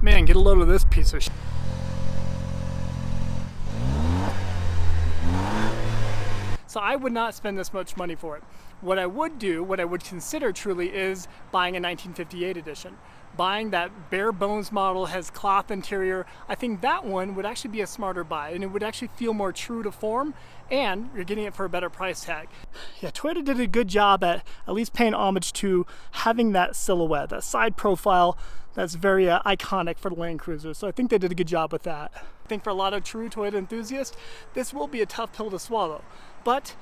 Man, get a load of this piece of shit. So I would not spend this much money for it. What I would do, what I would consider truly, is buying a 1958 edition. Buying that bare bones model, has cloth interior. I think that one would actually be a smarter buy, and it would actually feel more true to form, and you're getting it for a better price tag. Yeah, Toyota did a good job at least paying homage to having that silhouette, that side profile that's very iconic for the Land Cruiser. So I think they did a good job with that. I think for a lot of true Toyota enthusiasts, this will be a tough pill to swallow. But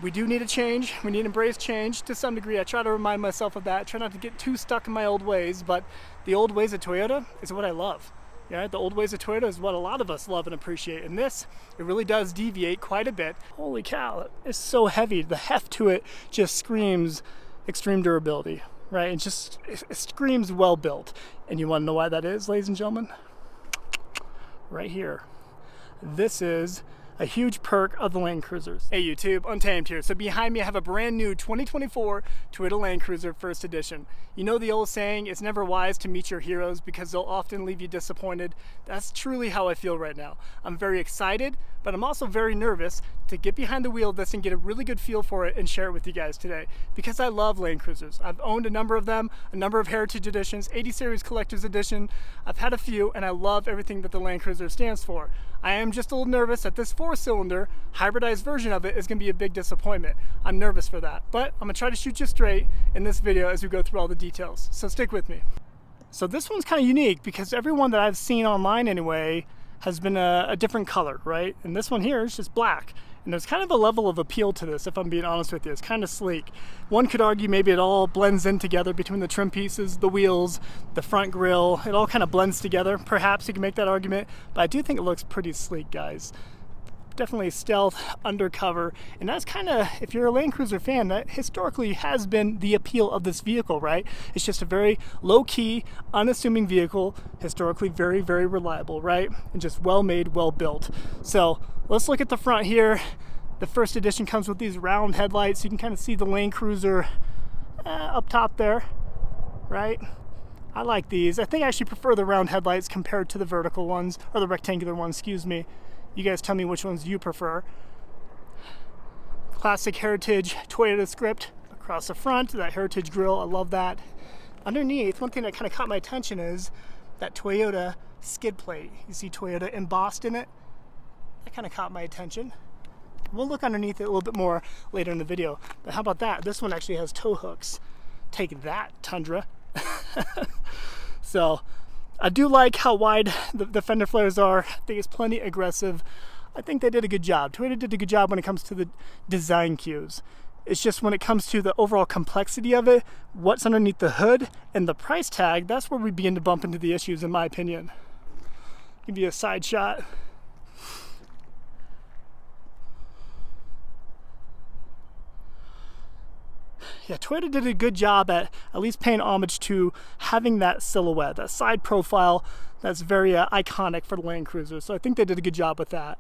we do need a change. We need to embrace change to some degree. I try to remind myself of that. I try not to get too stuck in my old ways, but the old ways of Toyota is what I love. Yeah, the old ways of Toyota is what a lot of us love and appreciate. And this, it really does deviate quite a bit. Holy cow, it's so heavy. The heft to it just screams extreme durability, right? It screams well built. And you want to know why that is, ladies and gentlemen? Right here. This is a huge perk of the Land Cruisers. Hey YouTube, Untamed here. So behind me I have a brand new 2024 Toyota Land Cruiser First Edition. You know the old saying, it's never wise to meet your heroes because they'll often leave you disappointed. That's truly how I feel right now. I'm very excited, but I'm also very nervous to get behind the wheel of this and get a really good feel for it and share it with you guys today. Because I love Land Cruisers. I've owned a number of them, a number of Heritage Editions, 80 Series Collector's Edition. I've had a few, and I love everything that the Land Cruiser stands for. I am just a little nervous that this 4-cylinder hybridized version of it is going to be a big disappointment. I'm nervous for that, but I'm going to try to shoot you straight in this video as we go through all the details. So stick with me. So this one's kind of unique because everyone that I've seen online anyway has been a different color, right? And this one here is just black. And there's kind of a level of appeal to this, if I'm being honest with you. It's kind of sleek. One could argue maybe it all blends in together between the trim pieces, the wheels, the front grille. It all kind of blends together. Perhaps you can make that argument, but I do think it looks pretty sleek, guys. Definitely stealth, undercover, and that's kind of, if you're a Land Cruiser fan, that historically has been the appeal of this vehicle, right? It's just a very low-key, unassuming vehicle, historically very, very reliable, right? And just well-made, well-built. So let's look at the front here. The First Edition comes with these round headlights. You can kind of see the Land Cruiser up top there, right? I like these. I think I actually prefer the round headlights compared to the vertical ones, or the rectangular ones, excuse me. You guys tell me which ones you prefer. Classic Heritage Toyota script across the front, that Heritage grille, I love that. Underneath, one thing that kind of caught my attention is that Toyota skid plate. You see Toyota embossed in it? That kind of caught my attention. We'll look underneath it a little bit more later in the video. But how about that? This one actually has tow hooks. Take that, Tundra. So, I do like how wide the fender flares are. I think it's plenty aggressive. I think they did a good job. Toyota did a good job when it comes to the design cues. It's just when it comes to the overall complexity of it, what's underneath the hood, and the price tag, that's where we begin to bump into the issues, in my opinion. Give you a side shot. Yeah, Toyota did a good job at least paying homage to having that silhouette, that side profile that's very iconic for the Land Cruiser. So I think they did a good job with that.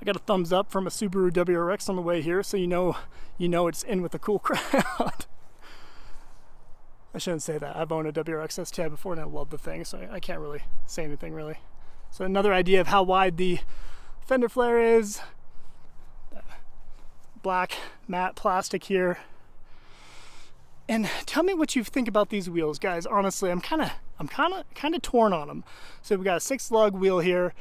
I got a thumbs up from a Subaru WRX on the way here, so you know it's in with the cool crowd. I shouldn't say that. I've owned a WRX STI before and I love the thing, so I can't really say anything really. So another idea of how wide the fender flare is. Black matte plastic here. And tell me what you think about these wheels, guys. Honestly, I'm kind of torn on them. So we got a 6-lug wheel here.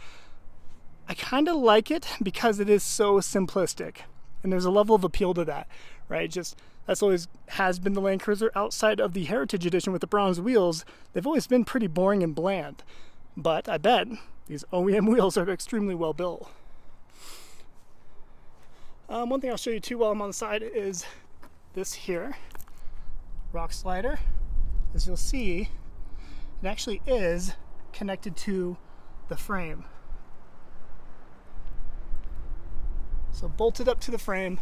I kind of like it because it is so simplistic, and there's a level of appeal to that, right? Just that's always has been the Land Cruiser. Outside of the Heritage Edition with the bronze wheels, they've always been pretty boring and bland. But I bet these OEM wheels are extremely well built. One thing I'll show you too while I'm on the side is this here, rock slider. As you'll see, it actually is connected to the frame. So bolted up to the frame.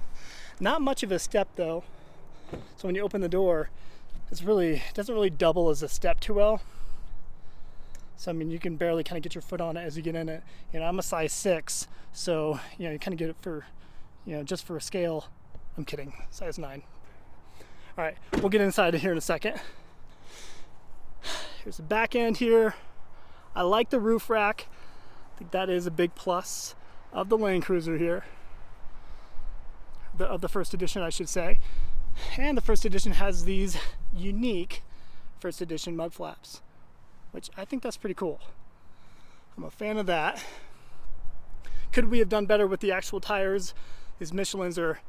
Not much of a step though. So when you open the door, it doesn't really double as a step too well. So I mean, you can barely kind of get your foot on it as you get in it. You know, I'm a size 6, so you kind of get it for, just for a scale. I'm kidding, size 9. All right, we'll get inside of here in a second. Here's the back end here. I like the roof rack. I think that is a big plus of the Land Cruiser here. Of the first edition, I should say. And the first edition has these unique first edition mud flaps, which I think that's pretty cool. I'm a fan of that. Could we have done better with the actual tires? These Michelins are,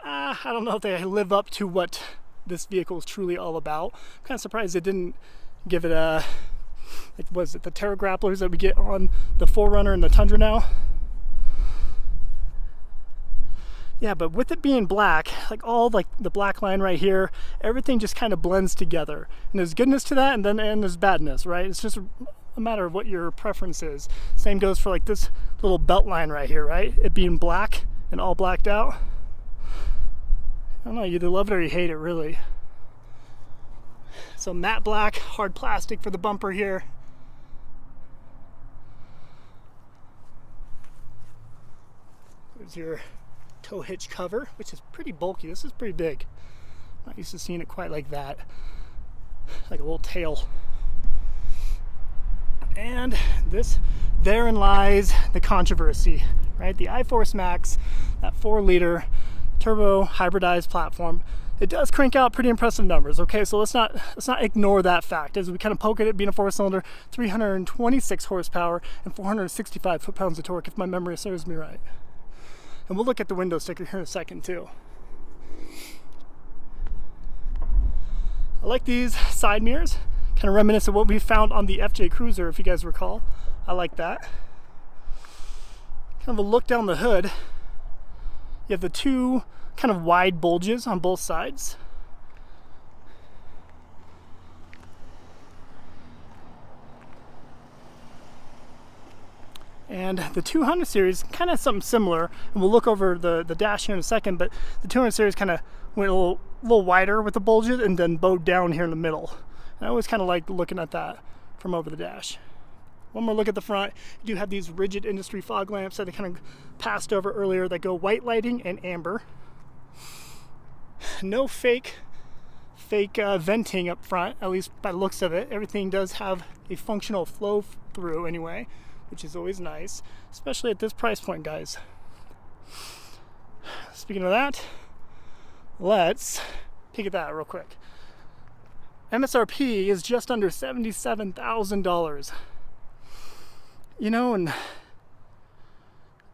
I don't know if they live up to what this vehicle is truly all about. I'm kind of surprised they didn't give it a, like, was it the Terra Grapplers that we get on the 4Runner and the Tundra now? Yeah, but with it being black, like all like the black line right here, everything just kind of blends together. And there's goodness to that, and then there's badness, right? It's just a matter of what your preference is. Same goes for like this little belt line right here, right? It being black and all blacked out. I don't know, you either love it or you hate it, really. So matte black, hard plastic for the bumper here. There's your tow hitch cover, which is pretty bulky. This is pretty big. I'm not used to seeing it quite like that. Like a little tail. And therein lies the controversy, right? The iForce Max, that 4-liter turbo hybridized platform, it does crank out pretty impressive numbers. Okay, so let's not ignore that fact as we kind of poke at it being a 4-cylinder, 326 horsepower and 465 foot-pounds of torque, if my memory serves me right. And we'll look at the window sticker here in a second too. I like these side mirrors, kind of reminiscent of what we found on the FJ Cruiser, if you guys recall. I like that. Kind of a look down the hood. You have the two kind of wide bulges on both sides. And the 200 series, kind of something similar, and we'll look over the dash here in a second, but the 200 series kind of went a little wider with the bulges and then bowed down here in the middle. And I always kind of like looking at that from over the dash. One more look at the front. You do have these rigid industry fog lamps that I kind of passed over earlier that go white lighting and amber. No fake venting up front, at least by the looks of it. Everything does have a functional flow through anyway, which is always nice, especially at this price point, guys. Speaking of that, let's peek at that real quick. MSRP is just under $77,000. You know, and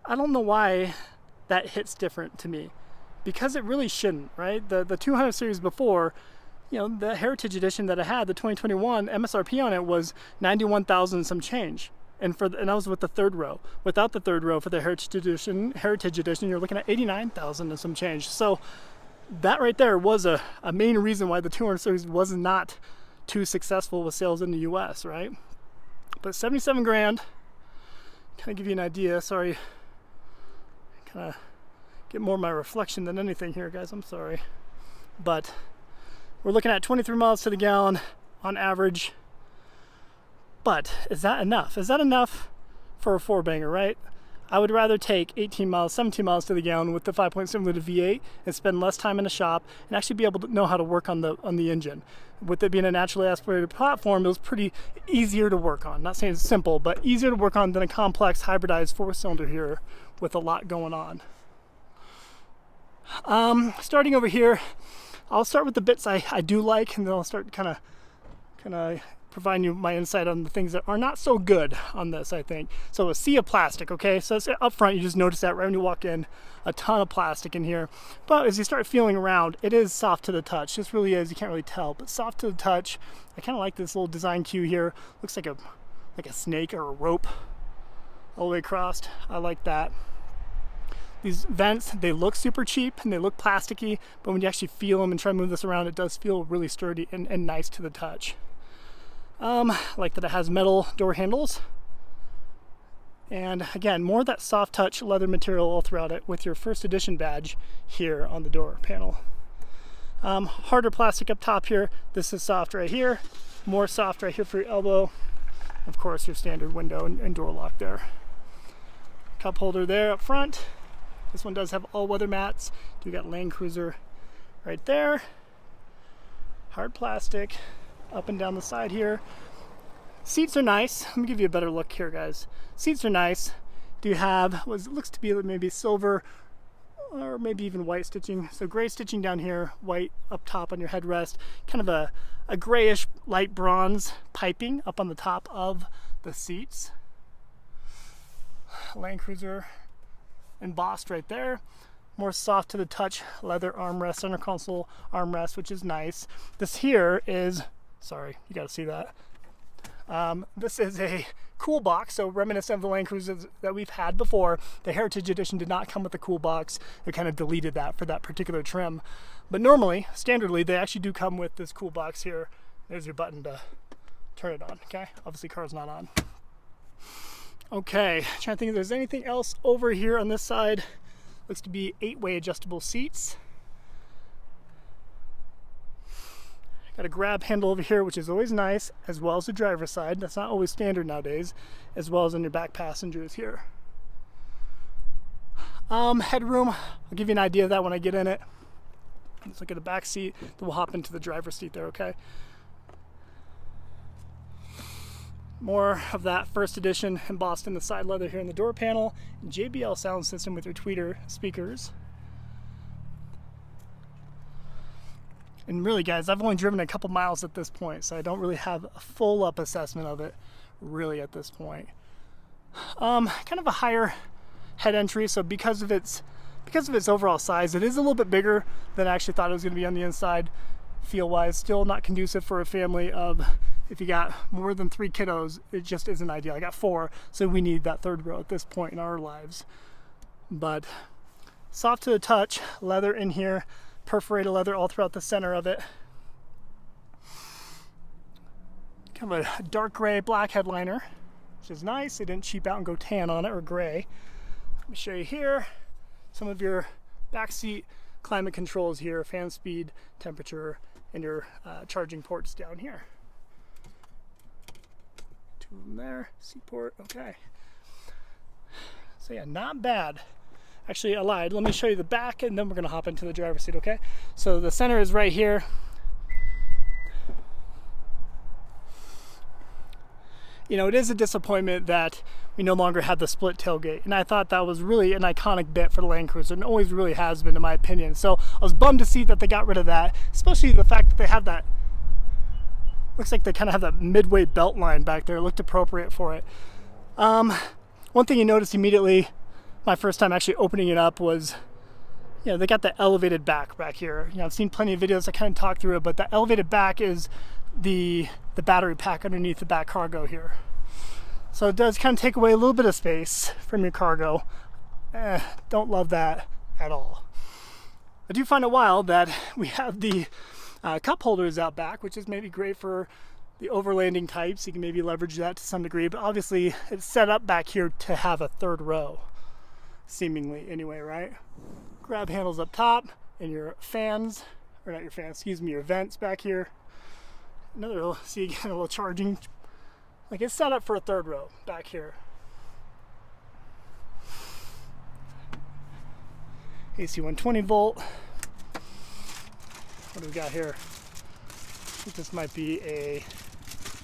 I don't know why that hits different to me, because it really shouldn't, right? The 200 series before, you know, the Heritage Edition that I had, the 2021, MSRP on it was $91,000 some change. And that was with the third row. Without the third row for the Heritage Edition, you're looking at $89,000 and some change. So that right there was a main reason why the 200 series was not too successful with sales in the US, right? But 77 grand, kind of give you an idea. Sorry, kind of get more of my reflection than anything here, guys. I'm sorry. But we're looking at 23 miles to the gallon on average. But is that enough? Is that enough for a 4-banger, right? I would rather take 18 miles, 17 miles to the gallon with the 5.7 liter V8 and spend less time in the shop and actually be able to know how to work on the engine. With it being a naturally aspirated platform, it was pretty easier to work on. Not saying it's simple, but easier to work on than a complex hybridized 4-cylinder here with a lot going on. Starting over here, I'll start with the bits I do like, and then I'll start kind of providing you my insight on the things that are not so good on this, I think. So a sea of plastic, okay? So it's up front, you just notice that right when you walk in, a ton of plastic in here. But as you start feeling around, it is soft to the touch. This really is, you can't really tell, but soft to the touch. I kind of like this little design cue here. Looks like a snake or a rope all the way across. I like that. These vents, they look super cheap and they look plasticky, but when you actually feel them and try to move this around, it does feel really sturdy and nice to the touch. Like that it has metal door handles. And again, more of that soft touch leather material all throughout it with your first edition badge here on the door panel. Harder plastic up top here. This is soft right here. More soft right here for your elbow. Of course, your standard window and door lock there. Cup holder there up front. This one does have all weather mats. You got Land Cruiser right there. Hard plastic up and down the side here. Seats are nice. Let me give you a better look here, guys. Seats are nice. Do you have what looks to be maybe silver or maybe even white stitching? So gray stitching down here, white up top on your headrest, kind of a grayish light bronze piping up on the top of the seats. Land Cruiser embossed right there. More soft to the touch leather armrest, center console armrest, which is nice. This here is, sorry, you got to see that. This is a cool box, so reminiscent of the Land Cruisers that we've had before. The Heritage Edition did not come with a cool box. They kind of deleted that for that particular trim. But normally, standardly, they actually do come with this cool box here. There's your button to turn it on, okay? Obviously, car's not on. Okay, trying to think if there's anything else over here on this side. Looks to be 8-way adjustable seats. Got a grab handle over here, which is always nice, as well as the driver's side. That's not always standard nowadays, as well as on your back passengers here. Headroom, I'll give you an idea of that when I get in it. Let's look at the back seat, then we'll hop into the driver's seat there, okay? More of that first edition embossed in the side leather here in the door panel. JBL sound system with your tweeter speakers. And really, guys, I've only driven a couple miles at this point, so I don't really have a full up assessment of it really at this point. Kind of a higher head entry, so because of its overall size, it is a little bit bigger than I actually thought it was going to be on the inside. Feel-wise, still not conducive for a family of, if you got more than 3 kiddos, it just isn't ideal. I got 4, so we need that third row at this point in our lives. But soft to the touch, leather in here, perforated leather all throughout the center of it. Kind of a dark gray black headliner, which is nice. They didn't cheap out and go tan on it or gray. Let me show you here some of your backseat climate controls here, fan speed, temperature, and your charging ports down here. 2 of them there, seat port, okay. So yeah, not bad. Actually, I lied. Let me show you the back, and then we're going to hop into the driver's seat, okay? So the center is right here. You know, it is a disappointment that we no longer have the split tailgate, and I thought that was really an iconic bit for the Land Cruiser, and always really has been, in my opinion. So I was bummed to see that they got rid of that, especially the fact that they have that, looks like they kind of have that midway belt line back there. It looked appropriate for it. One thing you notice immediately, my first time actually opening it up, was, you know, they got the elevated back here. You know, I've seen plenty of videos that kind of talk through it, but the elevated back is the battery pack underneath the back cargo here. So it does kind of take away a little bit of space from your cargo. Don't love that at all. I do find it wild that we have the cup holders out back, which is maybe great for the overlanding types. You can maybe leverage that to some degree, but obviously it's set up back here to have a third row. Seemingly anyway, right? Grab handles up top and your fans, or not your fans, excuse me, your vents back here. Another little, see again, a little charging, like it's set up for a third row back here. AC 120 volt. What do we got here? I think this might be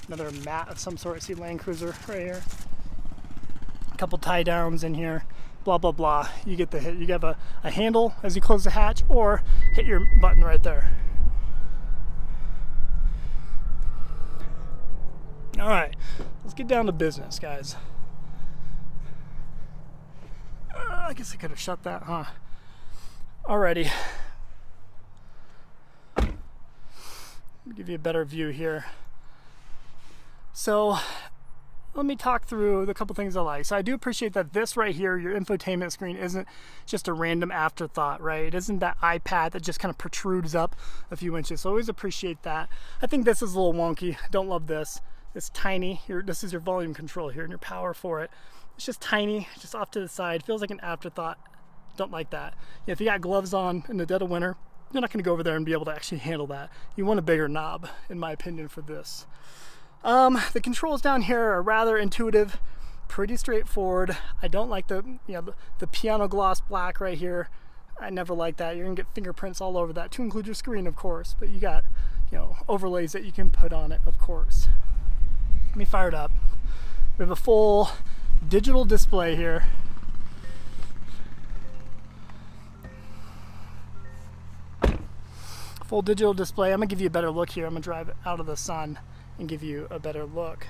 another mat of some sort. See Land Cruiser right here. A couple tie downs in here. Blah blah blah. You get the hit. You have a handle as you close the hatch, or hit your button right there. All right, let's get down to business, guys. I guess I could have shut that, huh? Alrighty. Let me give you a better view here. So let me talk through the couple things I like. So I do appreciate that this right here, your infotainment screen, isn't just a random afterthought, right? It isn't that iPad that just kind of protrudes up a few inches. So I always appreciate that. I think this is a little wonky. I don't love this. It's tiny. This is your volume control here and your power for it. It's just tiny, just off to the side. Feels like an afterthought. Don't like that. Yeah, if you got gloves on in the dead of winter, you're not going to go over there and be able to actually handle that. You want a bigger knob, in my opinion, for this. The controls down here are rather intuitive, pretty straightforward. I don't like the piano gloss black right here. I never like that. You're gonna get fingerprints all over that, to include your screen, of course. But you got overlays that you can put on it, of course. Let me fire it up. We have a full digital display here. Full digital display. I'm gonna give you a better look here. I'm gonna drive out of the sun and give you a better look.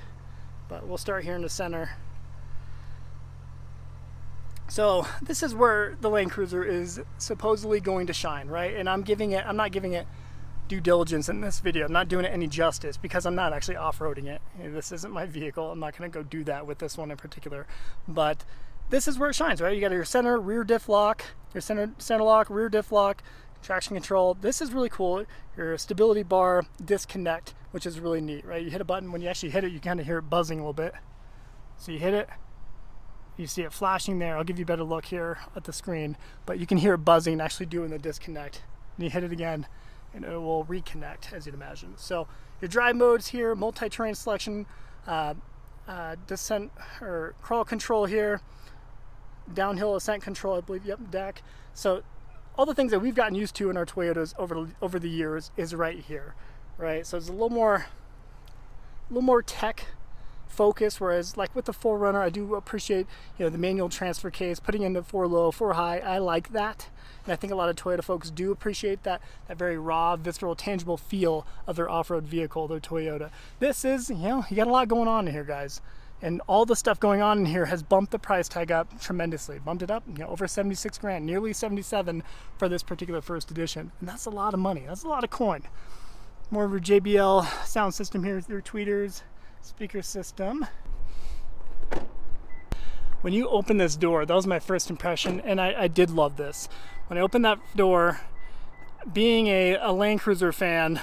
But we'll start here in the center. So this is where the Land Cruiser is supposedly going to shine, right? And I'm not giving it due diligence in this video. I'm not doing it any justice because I'm not actually off-roading it. This isn't my vehicle. I'm not gonna go do that with this one in particular. But this is where it shines, right? You got your center rear diff lock, your center lock, rear diff lock, traction control. This is really cool. Your stability bar disconnect, which is really neat, right? You hit a button, when you actually hit it, you kind of hear it buzzing a little bit. So you hit it, you see it flashing there. I'll give you a better look here at the screen, but you can hear it buzzing actually doing the disconnect. And you hit it again and it will reconnect, as you'd imagine. So your drive modes here, multi-terrain selection, descent or crawl control here, downhill ascent control, I believe, yep, deck. So all the things that we've gotten used to in our Toyotas over the years is right here, right? So it's a little more tech focus, whereas like with the 4Runner, I do appreciate the manual transfer case, putting in the 4 low, 4 high. I like that, and I think a lot of Toyota folks do appreciate that very raw, visceral, tangible feel of their off-road vehicle, their Toyota. This is, you got a lot going on in here, guys. And all the stuff going on in here has bumped the price tag up tremendously. Bumped it up, over 76 grand, nearly 77 for this particular first edition. And that's a lot of money. That's a lot of coin. More of your JBL sound system here, your tweeters, speaker system. When you open this door, that was my first impression, and I did love this. When I opened that door, being a Land Cruiser fan,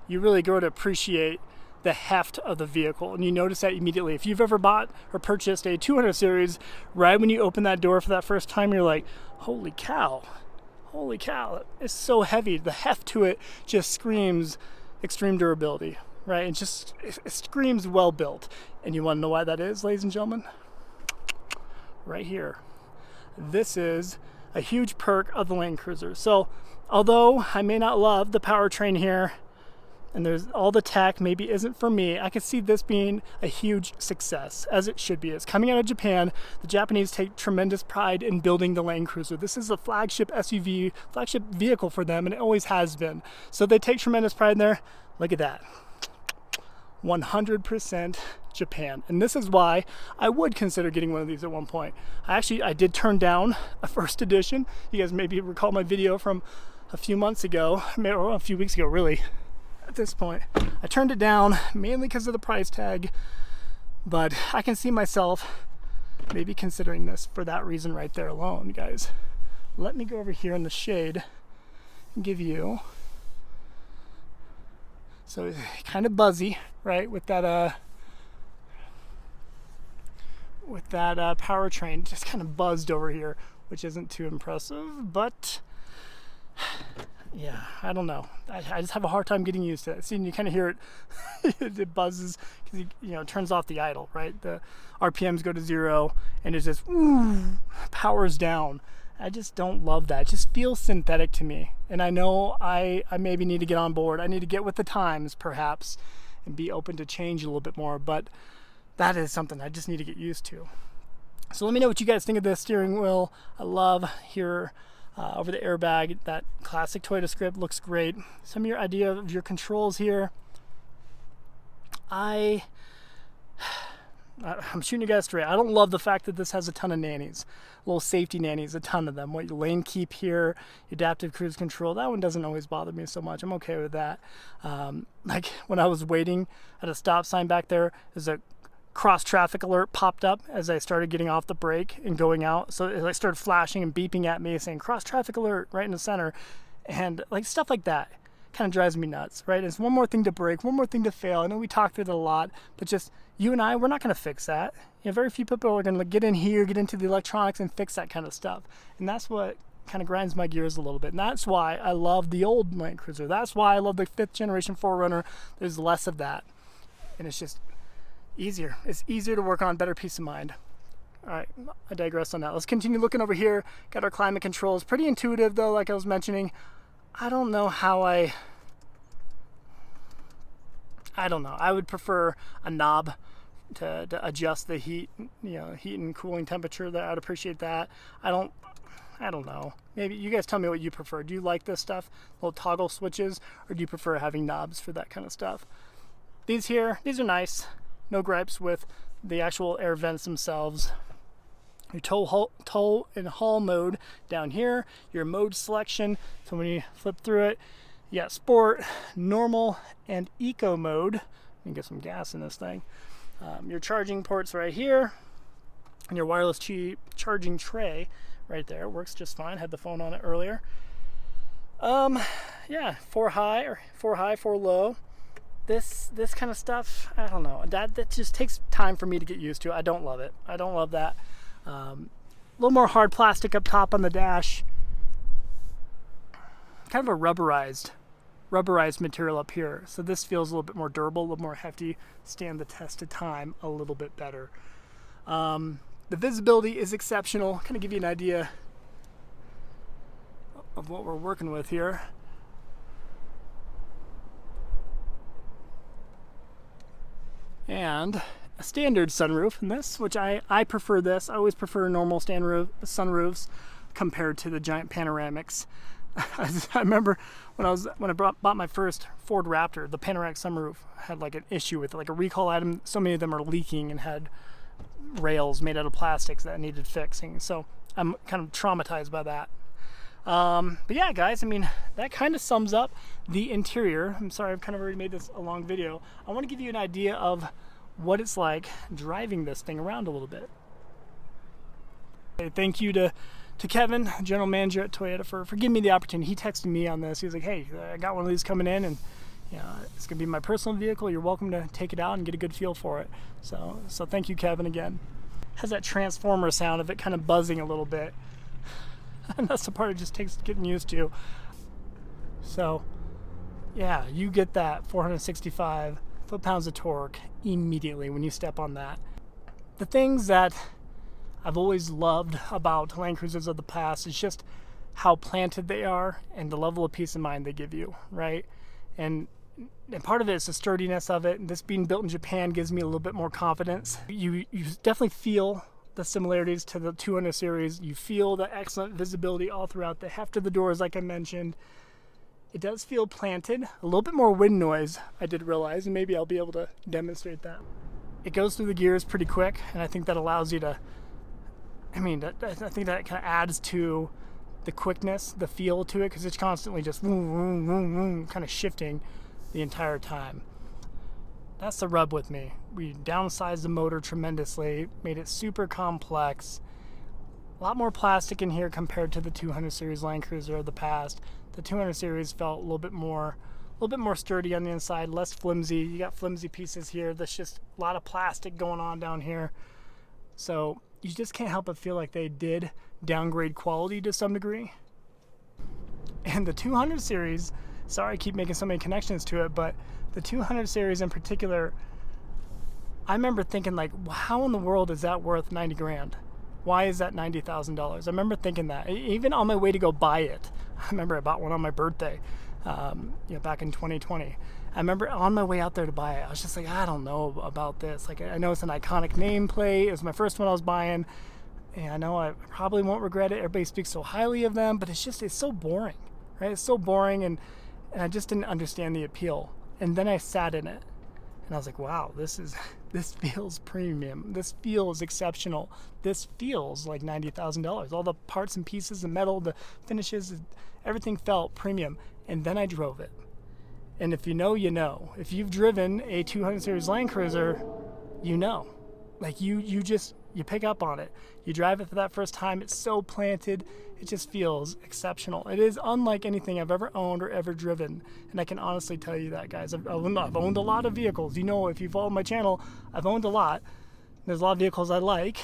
you really grow to appreciate the heft of the vehicle, and you notice that immediately. If you've ever bought or purchased a 200 series, right when you open that door for that first time, you're like, holy cow, it's so heavy. The heft to it just screams extreme durability, right? It screams well built. And you want to know why that is, ladies and gentlemen? Right here. This is a huge perk of the Land Cruiser. So although I may not love the powertrain here, and there's all the tech maybe isn't for me, I could see this being a huge success, as it should be. It's coming out of Japan. The Japanese take tremendous pride in building the Land Cruiser. This is a flagship SUV, flagship vehicle for them, and it always has been. So they take tremendous pride in there. Look at that. 100% Japan. And this is why I would consider getting one of these at one point. I did turn down a first edition. You guys maybe recall my video from a few months ago, or a few weeks ago, really. At this point, I turned it down mainly because of the price tag, but I can see myself maybe considering this for that reason right there alone, guys. Let me go over here in the shade and give you, so kind of buzzy, right, with that powertrain, just kind of buzzed over here, which isn't too impressive, but yeah, I don't know. I just have a hard time getting used to it. See, you kind of hear it, it buzzes because it turns off the idle, right? The RPMs go to 0 and it just powers down. I just don't love that. It just feels synthetic to me. And I know I maybe need to get on board. I need to get with the times, perhaps, and be open to change a little bit more. But that is something I just need to get used to. So let me know what you guys think of this steering wheel. I love here. Over the airbag, that classic Toyota script looks great. Some of your idea of your controls here. I'm shooting you guys straight. I don't love the fact that this has a ton of nannies, little safety nannies, a ton of them. What your lane keep here, adaptive cruise control, that one doesn't always bother me so much. I'm okay with that. Like when I was waiting at a stop sign back there, there's a cross traffic alert popped up as I started getting off the brake and going out. So it started flashing and beeping at me saying cross traffic alert right in the center, and like stuff like that kind of drives me nuts, right? It's one more thing to break, one more thing to fail. I know we talked through it a lot, but just you and I, we're not going to fix that. Very few people are going to get in here, get into the electronics and fix that kind of stuff. And that's what kind of grinds my gears a little bit. And that's why I love the old Land Cruiser. That's why I love the 5th generation 4Runner. There's less of that. And it's just easier. It's easier to work on, better peace of mind. All right, I digress on that. Let's continue looking over here. Got our climate controls. Pretty intuitive though, like I was mentioning. I don't know how I I don't know. I would prefer a knob to adjust the heat, heat and cooling temperature. That I'd appreciate that. I don't know. Maybe you guys tell me what you prefer. Do you like this stuff, little toggle switches, or do you prefer having knobs for that kind of stuff? These are nice. No gripes with the actual air vents themselves. Your tow and haul mode down here. Your mode selection. So when you flip through it, you got sport, normal, and eco mode. You can get some gas in this thing. Your charging ports right here, and your wireless charging tray right there. Works just fine. Had the phone on it earlier. Yeah, 4 high, 4 low. This kind of stuff, I don't know. That just takes time for me to get used to. I don't love it. I don't love that. A little more hard plastic up top on the dash. Kind of a rubberized material up here. So this feels a little bit more durable, a little more hefty, stand the test of time a little bit better. The visibility is exceptional. Kind of give you an idea of what we're working with here. And a standard sunroof in this, which I prefer this. I always prefer normal sunroofs compared to the giant panoramics. I remember when I bought my first Ford Raptor, the panoramic sunroof had like an issue with it, like a recall item. So many of them are leaking and had rails made out of plastics that needed fixing. So I'm kind of traumatized by that. But yeah, guys, I mean, that kind of sums up the interior. I'm sorry, I've kind of already made this a long video. I want to give you an idea of what it's like driving this thing around a little bit. Okay, thank you to Kevin, general manager at Toyota, for giving me the opportunity. He texted me on this. He was like, hey, I got one of these coming in, and it's going to be my personal vehicle. You're welcome to take it out and get a good feel for it. So thank you, Kevin, again. Has that transformer sound of it kind of buzzing a little bit. And that's the part it just takes getting used to. So yeah, you get that 465 foot-pounds of torque immediately when you step on that. The things that I've always loved about Land Cruisers of the past is just how planted they are and the level of peace of mind they give you, right? And part of it is the sturdiness of it. And this being built in Japan gives me a little bit more confidence. You definitely feel the similarities to the 200 series. You feel the excellent visibility all throughout. The heft of the doors, like I mentioned. It does feel planted. A little bit more wind noise, I did realize, and maybe I'll be able to demonstrate that. It goes through the gears pretty quick, and I think that allows you to, I think that kind of adds to the quickness, the feel to it, because it's constantly just vroom, vroom, vroom, vroom, kind of shifting the entire time. That's the rub with me. We downsized the motor tremendously, made it super complex. A lot more plastic in here compared to the 200 series Land Cruiser of the past. The 200 series felt a little bit more sturdy on the inside, less flimsy. You got flimsy pieces here. There's just a lot of plastic going on down here. So you just can't help but feel like they did downgrade quality to some degree. And the 200 series, sorry I keep making so many connections to it, but the 200 series in particular, I remember thinking like, how in the world is that worth 90 grand? Why is that $90,000? I remember thinking that, even on my way to go buy it. I remember I bought one on my birthday, back in 2020. I remember on my way out there to buy it, I was just like, I don't know about this. Like, I know it's an iconic nameplate. It was my first one I was buying. And I know I probably won't regret it. Everybody speaks so highly of them, but it's so boring, right? It's so boring, and I just didn't understand the appeal. And then I sat in it, and I was like, wow, this feels premium. This feels exceptional. This feels like $90,000. All the parts and pieces, the metal, the finishes, everything felt premium. And then I drove it. And if you know, you know. If you've driven a 200 series Land Cruiser, you know. Like you pick up on it. You drive it for that first time. It's so planted. It just feels exceptional. It is unlike anything I've ever owned or ever driven. And I can honestly tell you that, guys. I've owned a lot of vehicles. You know, if you follow my channel, I've owned a lot. There's a lot of vehicles I like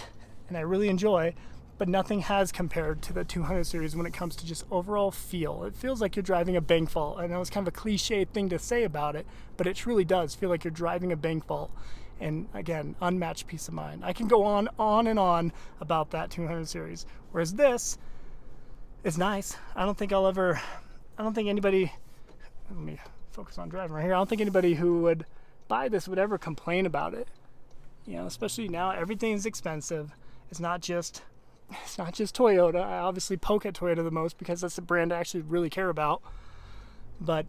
and I really enjoy, but nothing has compared to the 200 series when it comes to just overall feel. It feels like you're driving a bank vault. I know it's kind of a cliche thing to say about it, but it truly does feel like you're driving a bank vault. And again, unmatched peace of mind. I can go on and on about that 200 series. Whereas this is nice. I don't think anybody, let me focus on driving right here. I don't think anybody who would buy this would ever complain about it. You know, especially now everything's expensive. It's not just Toyota. I obviously poke at Toyota the most because that's the brand I actually really care about. But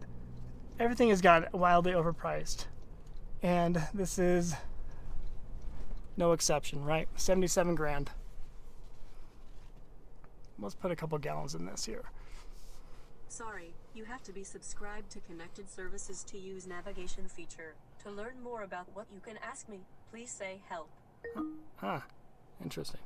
everything has gotten wildly overpriced. And this is no exception, right? 77 grand. Let's put a couple gallons in this here. Sorry, you have to be subscribed to Connected Services to use navigation feature. To learn more about what you can ask me, please say help. Huh. Interesting.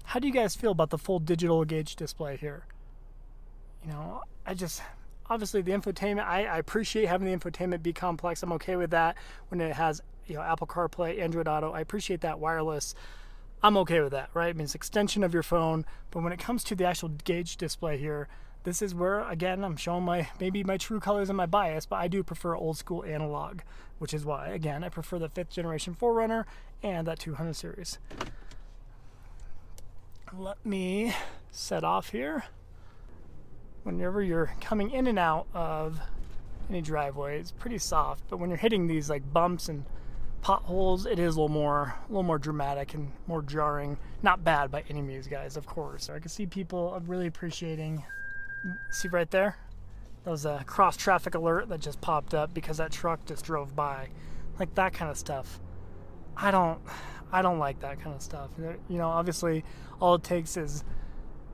How do you guys feel about the full digital gauge display here? You know, obviously the infotainment, I appreciate having the infotainment be complex. I'm okay with that when it has, you know, Apple CarPlay, Android Auto. I appreciate that wireless. I'm okay with that, right? I mean, it's an extension of your phone. But when it comes to the actual gauge display here, this is where, again, I'm showing maybe my true colors and my bias, but I do prefer old school analog, which is why, again, I prefer the 5th generation 4Runner and that 200 series. Let me set off here. Whenever you're coming in and out of any driveway, it's pretty soft, but when you're hitting these like bumps and potholes, it is a little more dramatic and more jarring. Not bad by any means, guys, of course. I can see people really appreciating, see right there? That was a cross traffic alert that just popped up because that truck just drove by. Like that kind of stuff. I don't like that kind of stuff. You know, obviously all it takes is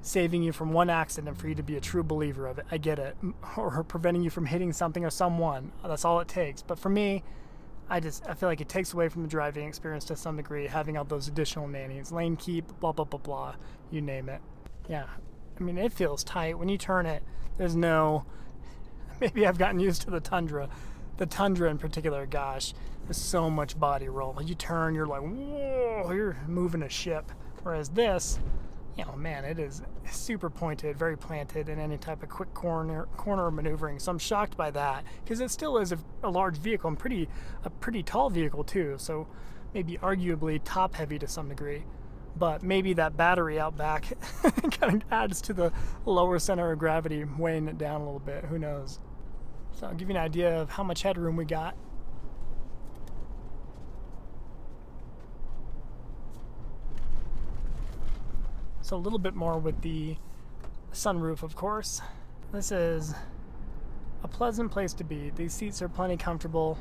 saving you from one accident for you to be a true believer of it. I get it. Or preventing you from hitting something or someone. That's all it takes. But for me, I feel like it takes away from the driving experience to some degree, having all those additional nannies, lane keep, blah, blah, blah, blah, you name it. Yeah, I mean, it feels tight. When you turn it, there's no, maybe I've gotten used to the Tundra. The Tundra in particular, gosh, there's so much body roll. You turn, you're like, whoa, you're moving a ship. Whereas this, you know, man, it is super pointed, very planted in any type of quick corner maneuvering. So I'm shocked by that because it still is a large vehicle and a pretty tall vehicle too. So maybe arguably top heavy to some degree, but maybe that battery out back kind of adds to the lower center of gravity, weighing it down a little bit. Who knows? So I'll give you an idea of how much headroom we got. So a little bit more with the sunroof, of course. This is a pleasant place to be. These seats are plenty comfortable.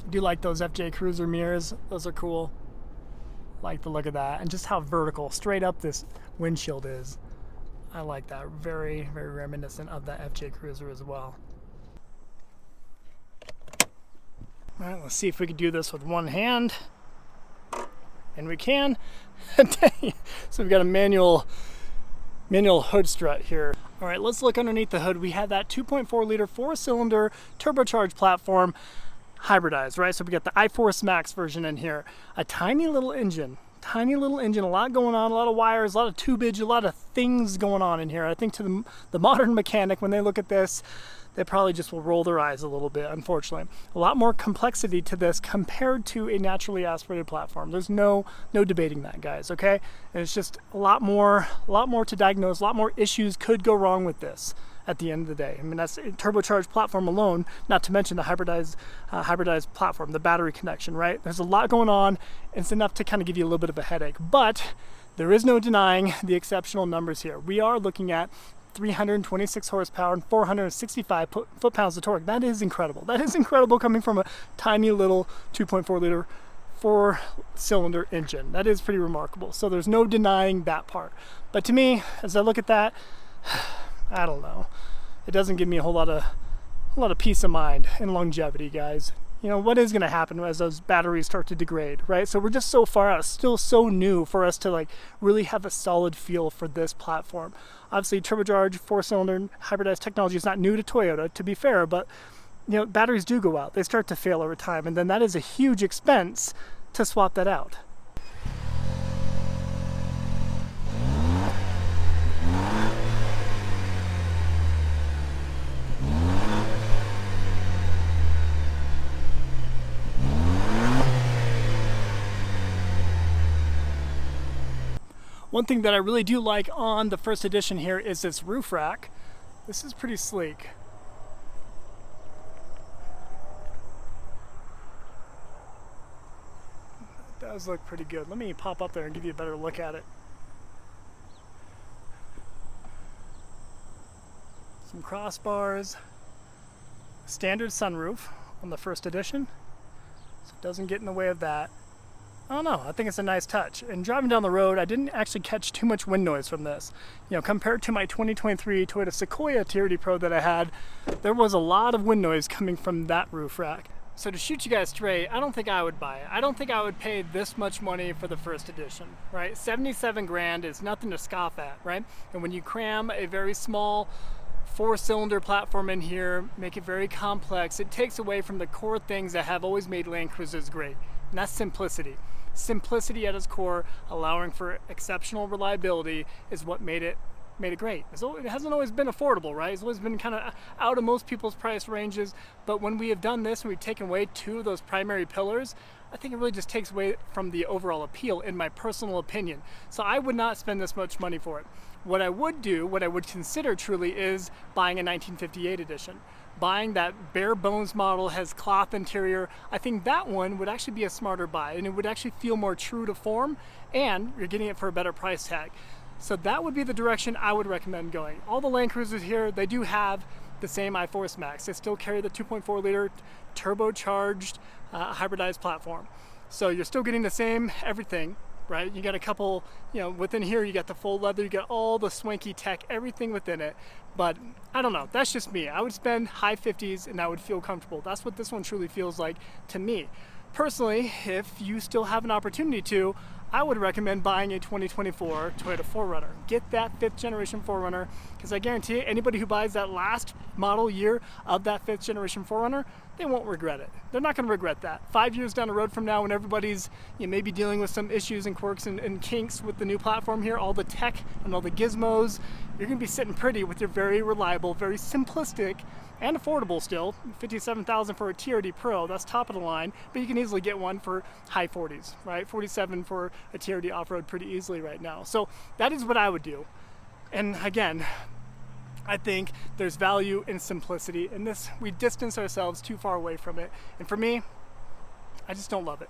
I do like those FJ Cruiser mirrors. Those are cool. Like the look of that. And just how vertical, straight up this windshield is. I like that. Very, very reminiscent of that FJ Cruiser as well. All right, let's see if we can do this with one hand. And we can. So we've got a manual hood strut here. All right, let's look underneath the hood. We have that 2.4 liter 4-cylinder turbocharged platform, hybridized, right? So we got the iForce Max version in here. A tiny little engine, a lot going on, a lot of wires, a lot of tubage, a lot of things going on in here. I think to the modern mechanic, when they look at this, they probably just will roll their eyes a little bit, unfortunately. A lot more complexity to this compared to a naturally aspirated platform. There's no debating that, guys, okay? And it's just a lot more to diagnose, a lot more issues could go wrong with this at the end of the day. I mean, that's a turbocharged platform alone, not to mention the hybridized platform, the battery connection, right? There's a lot going on. It's enough to kind of give you a little bit of a headache, but there is no denying the exceptional numbers here. We are looking at 326 horsepower and 465 foot-pounds of torque. That is incredible. That is incredible coming from a tiny little 2.4 liter 4-cylinder engine. That is pretty remarkable. So there's no denying that part. But to me, as I look at that, I don't know. It doesn't give me a whole lot of peace of mind and longevity, guys. You know, what is going to happen as those batteries start to degrade, right? So we're just so far out, still so new for us to like really have a solid feel for this platform. Obviously, turbocharged 4-cylinder hybridized technology is not new to Toyota, to be fair, but you know, batteries do go out. They start to fail over time, and then that is a huge expense to swap that out. One thing that I really do like on the first edition here is this roof rack. This is pretty sleek. It does look pretty good. Let me pop up there and give you a better look at it. Some crossbars. Standard sunroof on the first edition, so it doesn't get in the way of that. I don't know, I think it's a nice touch. And driving down the road, I didn't actually catch too much wind noise from this. You know, compared to my 2023 Toyota Sequoia TRD Pro that I had, there was a lot of wind noise coming from that roof rack. So to shoot you guys straight, I don't think I would buy it. I don't think I would pay this much money for the first edition, right? 77 grand is nothing to scoff at, right? And when you cram a very small 4-cylinder platform in here, make it very complex, it takes away from the core things that have always made Land Cruisers great, and that's simplicity. Simplicity at its core, allowing for exceptional reliability, is what made it great. It hasn't always been affordable, right? It's always been kind of out of most people's price ranges, but when we have done this and we've taken away 2 of those primary pillars, I think it really just takes away from the overall appeal, in my personal opinion. So I would not spend this much money for it. What I would do, what I would consider truly, is buying a 1958 edition. Buying that bare bones model, has cloth interior. I think that one would actually be a smarter buy, and it would actually feel more true to form, and you're getting it for a better price tag. So that would be the direction I would recommend going. All the Land Cruisers here, they do have the same iForce Max. They still carry the 2.4 liter turbocharged hybridized platform. So you're still getting the same everything, right? You got a couple, you know, within here you got the full leather, you got all the swanky tech, everything within it. But I don't know, that's just me. I would spend high 50s and I would feel comfortable. That's what this one truly feels like to me. Personally, if you still have an opportunity to, I would recommend buying a 2024 Toyota 4Runner. Get that 5th generation 4Runner, because I guarantee you, anybody who buys that last model year of that 5th generation 4Runner, they won't regret it. They're not going to regret that. 5 years down the road from now, when everybody's, you know, maybe dealing with some issues and quirks and kinks with the new platform here, all the tech and all the gizmos, you're going to be sitting pretty with your very reliable, very simplistic, and affordable still, $57,000 for a TRD Pro, that's top of the line, but you can easily get one for high 40s, right? 47 for a TRD off-road pretty easily right now. So that is what I would do. And again, I think there's value in simplicity, and this, we distance ourselves too far away from it. And for me, I just don't love it.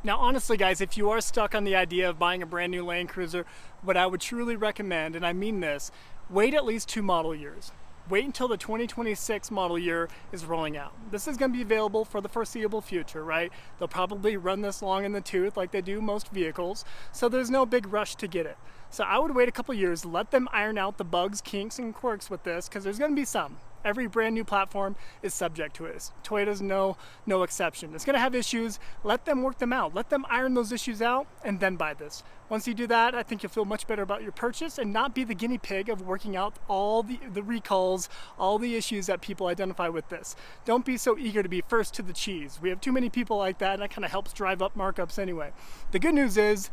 Now, honestly, guys, if you are stuck on the idea of buying a brand new Land Cruiser, what I would truly recommend, and I mean this, wait at least 2 model years. Wait until the 2026 model year is rolling out. This is going to be available for the foreseeable future, right? They'll probably run this long in the tooth like they do most vehicles, so there's no big rush to get it. So I would wait a couple years, let them iron out the bugs, kinks, and quirks with this, because there's going to be some. Every brand new platform is subject to it. Toyota's no exception. It's going to have issues. Let them work them out. Let them iron those issues out and then buy this. Once you do that, I think you'll feel much better about your purchase and not be the guinea pig of working out all the recalls, all the issues that people identify with this. Don't be so eager to be first to the cheese. We have too many people like that, and that kind of helps drive up markups anyway. The good news is,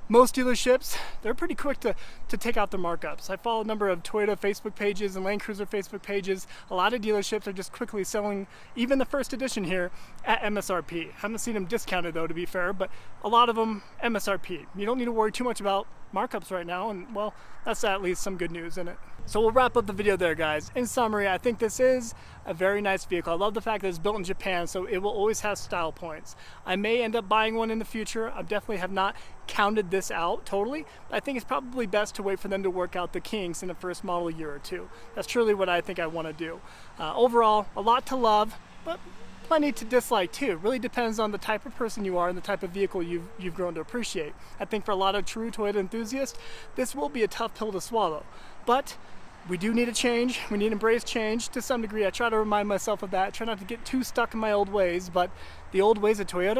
most dealerships, they're pretty quick to take out the markups. I follow a number of Toyota Facebook pages and Land Cruiser Facebook pages. A lot of dealerships are just quickly selling even the first edition here at MSRP. I haven't seen them discounted though, to be fair, but a lot of them MSRP. You don't need to worry too much about markups right now, and well, that's at least some good news in it. So we'll wrap up the video there, guys. In summary, I think this is a very nice vehicle. I love the fact that it's built in Japan, so it will always have style points. I may end up buying one in the future. I definitely have not counted this out totally. I think it's probably best to wait for them to work out the kinks in the first model year or two. That's truly what I think I want to do. Overall, a lot to love, but plenty to dislike too. It really depends on the type of person you are and the type of vehicle you've grown to appreciate. I think for a lot of true Toyota enthusiasts, this will be a tough pill to swallow. But we do need a change. We need to embrace change to some degree. I try to remind myself of that. I try not to get too stuck in my old ways, but the old ways of Toyota,